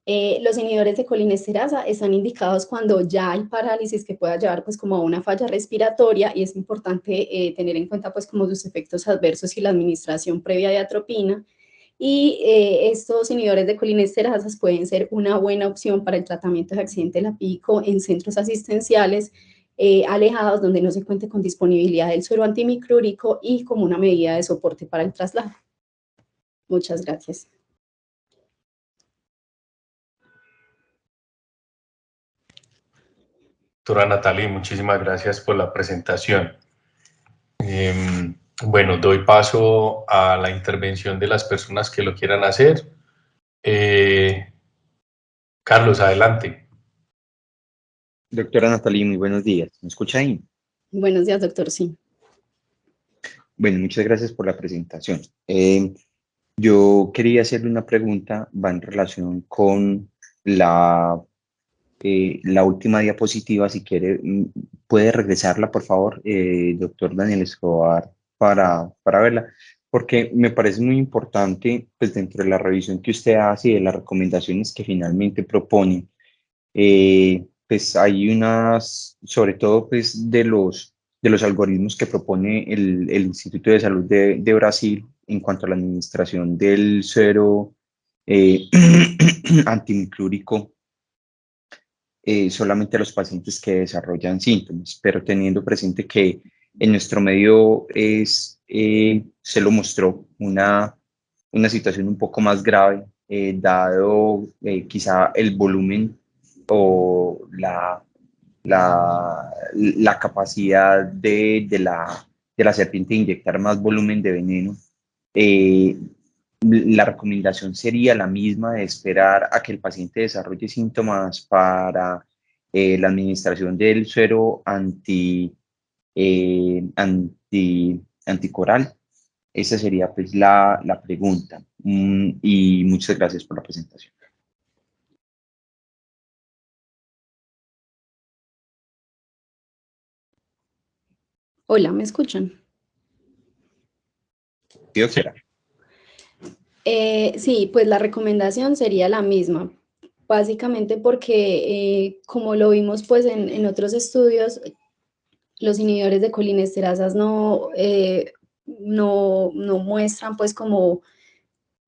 Los inhibidores de colinesterasa están indicados cuando ya hay parálisis que pueda llevar pues como a una falla respiratoria y es importante tener en cuenta pues como sus efectos adversos y la administración previa de atropina. Y estos inhibidores de colinesterasas pueden ser una buena opción para el tratamiento de accidente de la PICO en centros asistenciales alejados donde no se cuente con disponibilidad del suero antimicrúrico y como una medida de soporte para el traslado. Muchas gracias. Doctora Natalie, muchísimas gracias por la presentación. Bueno, doy paso a la intervención de las personas que lo quieran hacer. Carlos, adelante. Doctora Natalie, muy buenos días. ¿Me escucha ahí? Buenos días, doctor. Sí. Bueno, muchas gracias por la presentación. Yo quería hacerle una pregunta, va en relación con la última diapositiva. Si quiere, puede regresarla, por favor, doctor Daniel Escobar, para verla, porque me parece muy importante, pues dentro de la revisión que usted hace y de las recomendaciones que finalmente propone, pues hay unas, sobre todo pues de los algoritmos que propone el Instituto de Salud de Brasil en cuanto a la administración del suero eh, antimiclúrico, solamente a los pacientes que desarrollan síntomas, pero teniendo presente que en nuestro medio se lo mostró una situación un poco más grave, dado quizá el volumen o la capacidad de la serpiente de inyectar más volumen de veneno. eh, la recomendación sería la misma de esperar a que el paciente desarrolle síntomas para la administración del suero anticoral. Esa sería pues la pregunta. Y muchas gracias por la presentación. Hola, ¿me escuchan? Sí, doctora. Sí, pues la recomendación sería la misma, básicamente porque como lo vimos pues en otros estudios, los inhibidores de colinesterasas no muestran pues como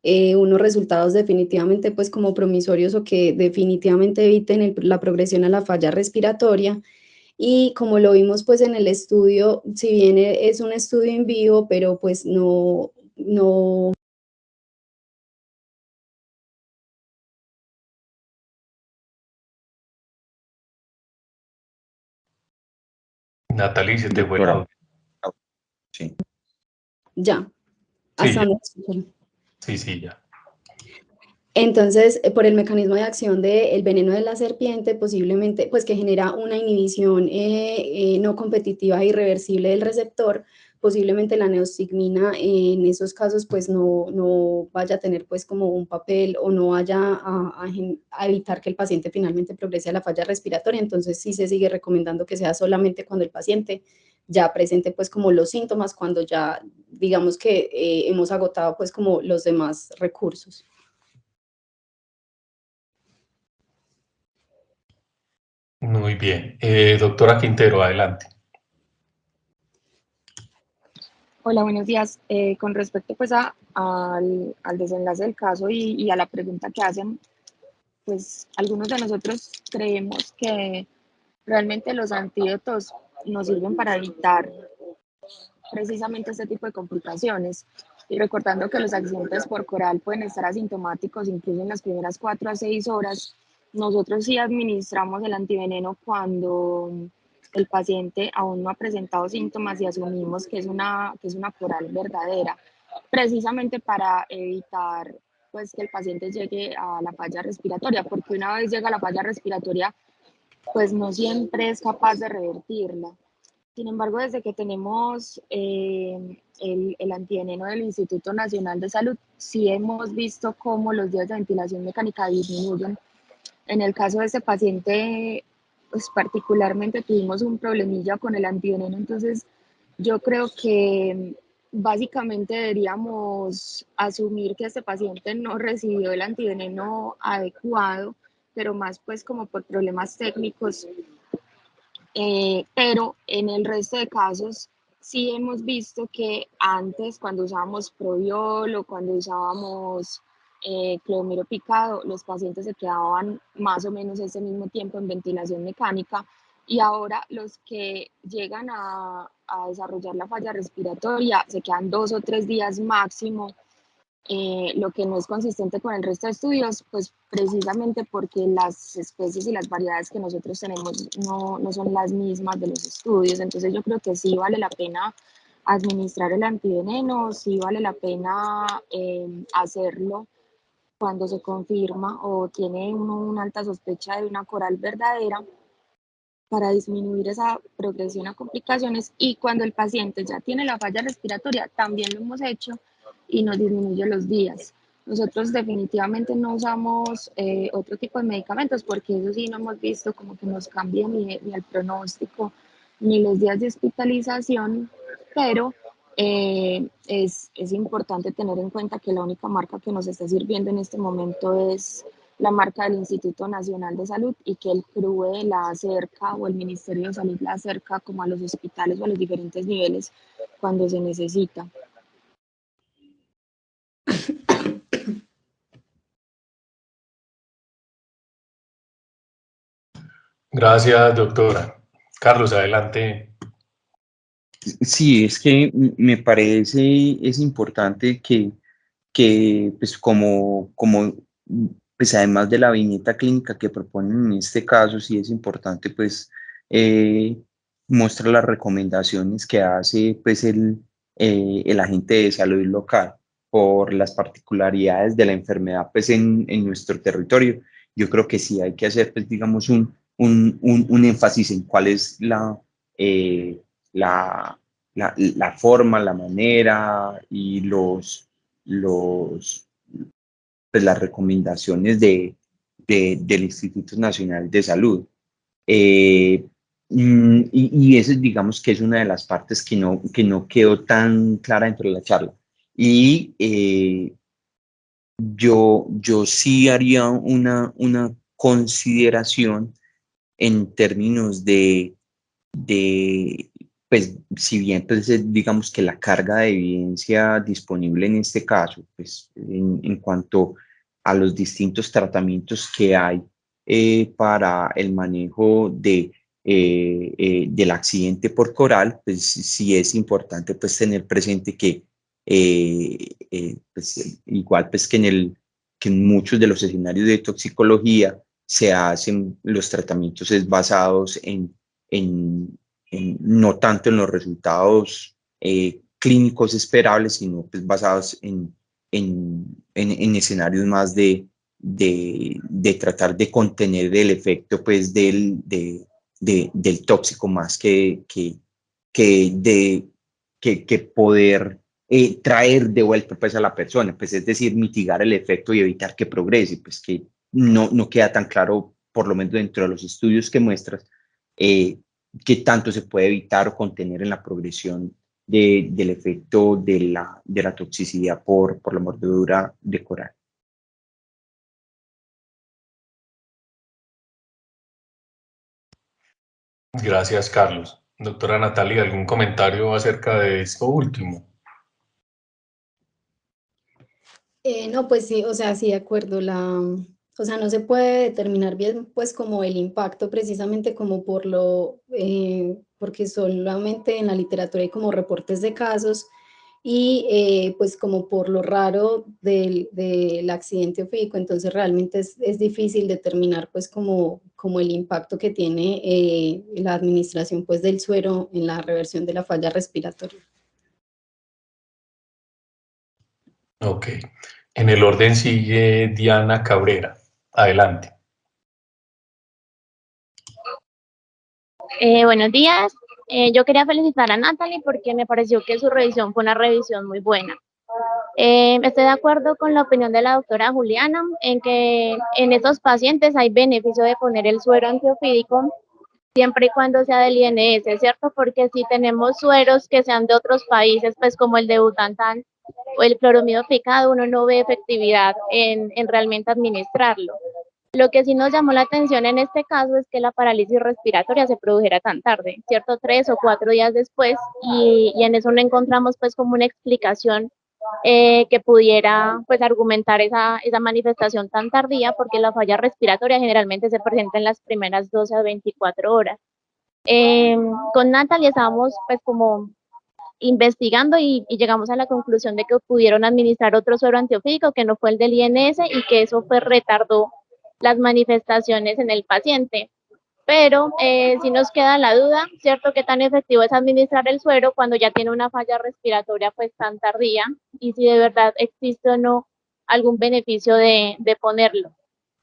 unos resultados definitivamente pues como promisorios o que definitivamente eviten la progresión a la falla respiratoria. Y como lo vimos pues en el estudio, si bien es un estudio en vivo, pero pues no. Natalie, se te fue el Doctora. audio. Sí. Ya, Sí, hasta ya. donde escuchan. Sí, ya. Entonces, por el mecanismo de acción del veneno de la serpiente, posiblemente, pues que genera una inhibición no competitiva e irreversible del receptor, posiblemente la neostigmina en esos casos pues no vaya a tener pues como un papel o no vaya a evitar que el paciente finalmente progrese a la falla respiratoria. Entonces sí se sigue recomendando que sea solamente cuando el paciente ya presente pues como los síntomas, cuando ya digamos que hemos agotado pues como los demás recursos. Muy bien. Doctora Quintero, adelante. Hola, buenos días. Con respecto pues al desenlace del caso y a la pregunta que hacen, pues algunos de nosotros creemos que realmente los antídotos nos sirven para evitar precisamente este tipo de complicaciones. Y recordando que los accidentes por coral pueden estar asintomáticos incluso en las primeras 4 a 6 horas, nosotros sí administramos el antiveneno cuando el paciente aún no ha presentado síntomas y asumimos que es una coral verdadera, precisamente para evitar pues que el paciente llegue a la falla respiratoria, porque una vez llega a la falla respiratoria, pues no siempre es capaz de revertirla. Sin embargo, desde que tenemos el antiveneno del Instituto Nacional de Salud, sí hemos visto cómo los días de ventilación mecánica disminuyen. En el caso de este paciente, pues particularmente tuvimos un problemilla con el antiveneno, entonces yo creo que básicamente deberíamos asumir que este paciente no recibió el antiveneno adecuado, pero más pues como por problemas técnicos, pero en el resto de casos sí hemos visto que antes, cuando usábamos Proviol o cuando usábamos clomiro picado, los pacientes se quedaban más o menos ese mismo tiempo en ventilación mecánica, y ahora los que llegan a desarrollar la falla respiratoria se quedan 2 o 3 días máximo, lo que no es consistente con el resto de estudios, pues precisamente porque las especies y las variedades que nosotros tenemos no son las mismas de los estudios. Entonces yo creo que sí vale la pena administrar el antiveneno, sí vale la pena hacerlo cuando se confirma o tiene uno una alta sospecha de una coral verdadera, para disminuir esa progresión a complicaciones, y cuando el paciente ya tiene la falla respiratoria también lo hemos hecho y nos disminuye los días. Nosotros definitivamente no usamos otro tipo de medicamentos porque eso sí no hemos visto como que nos cambie ni el pronóstico ni los días de hospitalización, pero es importante tener en cuenta que la única marca que nos está sirviendo en este momento es la marca del Instituto Nacional de Salud, y que el CRUE la acerca o el Ministerio de Salud la acerca como a los hospitales o a los diferentes niveles cuando se necesita. Gracias, doctora. Carlos, adelante. Sí, es que me parece, es importante que pues pues además de la viñeta clínica que proponen en este caso, sí es importante pues mostrar las recomendaciones que hace pues el agente de salud local por las particularidades de la enfermedad pues en nuestro territorio. Yo creo que sí hay que hacer pues digamos un énfasis en cuál es eh, la, la forma, la manera y los, pues las recomendaciones del Instituto Nacional de Salud. Eh, y eso digamos que es una de las partes que no quedó tan clara dentro de la charla. Y yo sí haría una consideración en términos de, pues, si bien pues, digamos que la carga de evidencia disponible en este caso, pues, en cuanto a los distintos tratamientos que hay para el manejo del accidente por coral, pues sí es importante pues tener presente que pues, igual pues que en muchos de los escenarios de toxicología se hacen los tratamientos es basados en, no tanto en los resultados clínicos esperables, sino pues basados en escenarios más de tratar de contener el efecto pues del tóxico más que, de, que poder traer de vuelta pues a la persona, pues es decir, mitigar el efecto y evitar que progrese, pues que no queda tan claro, por lo menos dentro de los estudios que muestras, eh, qué tanto se puede evitar o contener en la progresión del efecto de la toxicidad por la mordedura de coral. Gracias, Carlos. Doctora Natalia, ¿algún comentario acerca de esto último? No, pues sí, o sea, sí, de acuerdo, o sea, no se puede determinar bien, pues, como el impacto precisamente como porque solamente en la literatura hay como reportes de casos y pues como por lo raro del accidente ofídico, entonces realmente es difícil determinar pues como el impacto que tiene la administración pues del suero en la reversión de la falla respiratoria. Ok. En el orden sigue Diana Cabrera. Adelante. Buenos días. Yo quería felicitar a Natalie porque me pareció que su revisión fue una revisión muy buena. Estoy de acuerdo con la opinión de la doctora Juliana en que en estos pacientes hay beneficio de poner el suero antiofídico siempre y cuando sea del INS, ¿cierto? Porque si tenemos sueros que sean de otros países, pues como el de Butantan o el cloromido picado, uno no ve efectividad en realmente administrarlo. Lo que sí nos llamó la atención en este caso es que la parálisis respiratoria se produjera tan tarde, ¿cierto? 3 o 4 días después, y en eso no encontramos pues como una explicación que pudiera pues argumentar esa manifestación tan tardía, porque la falla respiratoria generalmente se presenta en las primeras 12 a 24 horas. Con Natalie estábamos pues como investigando y llegamos a la conclusión de que pudieron administrar otro suero antiofídico que no fue el del INS y que eso pues retardó las manifestaciones en el paciente. Pero sí nos queda la duda, ¿cierto? ¿Qué tan efectivo es administrar el suero cuando ya tiene una falla respiratoria pues tan tardía? Y si de verdad existe o no algún beneficio de ponerlo.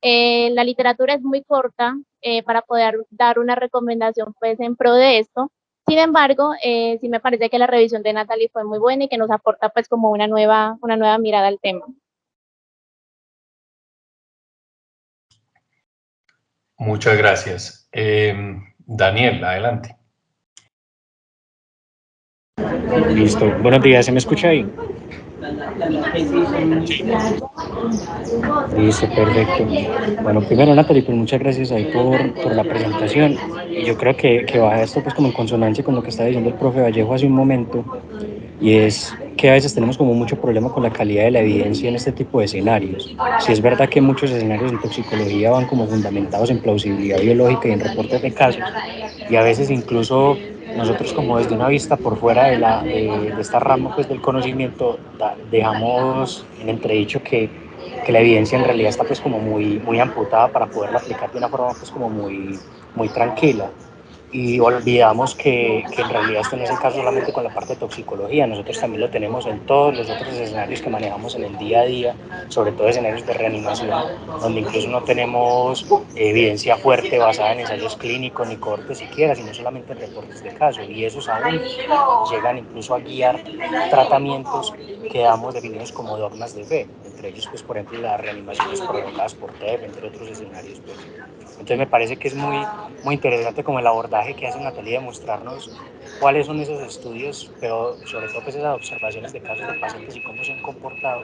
La literatura es muy corta para poder dar una recomendación pues en pro de esto. Sin embargo, sí me parece que la revisión de Natalie fue muy buena y que nos aporta pues como una nueva mirada al tema. Muchas gracias. Daniel, adelante. Listo. Buenos días, ¿se me escucha ahí? Listo, perfecto. Bueno, primero Natalie, pues muchas gracias ahí por la presentación. Y yo creo que va esto pues como en consonancia con lo que estaba diciendo el profe Vallejo hace un momento, y es que a veces tenemos como mucho problema con la calidad de la evidencia en este tipo de escenarios. Si es verdad que muchos escenarios en toxicología van como fundamentados en plausibilidad biológica y en reportes de casos, y a veces incluso nosotros como desde una vista por fuera de esta rama pues del conocimiento dejamos en entredicho que la evidencia en realidad está pues como muy amputada para poderla aplicar de una forma pues como muy tranquila, y olvidamos que en realidad esto no es el caso solamente con la parte de toxicología. Nosotros también lo tenemos en todos los otros escenarios que manejamos en el día a día, sobre todo escenarios de reanimación, donde incluso no tenemos evidencia fuerte basada en ensayos clínicos ni cortes siquiera, sino solamente en reportes de casos, y esos aún llegan incluso a guiar tratamientos que damos definidos como dogmas de fe, entre ellos pues por ejemplo las reanimaciones provocadas por TEP, entre otros escenarios pues. Entonces me parece que es muy interesante como el abordaje que hace Natalia de mostrarnos cuáles son esos estudios, pero sobre todo pues esas observaciones de casos de pacientes y cómo se han comportado,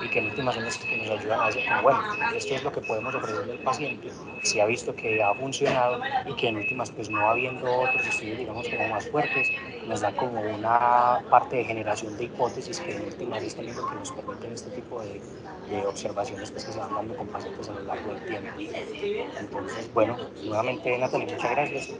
y que en últimas son las que nos ayudan a decir como bueno, esto es lo que podemos ofrecerle al paciente, si ha visto que ha funcionado, y que en últimas pues no habiendo otros estudios digamos como más fuertes, nos da como una parte de generación de hipótesis que en últimas es también lo que nos permiten este tipo de observaciones pues, que se van dando con pacientes a lo largo del tiempo. Entonces, bueno, nuevamente Natalie, muchas gracias.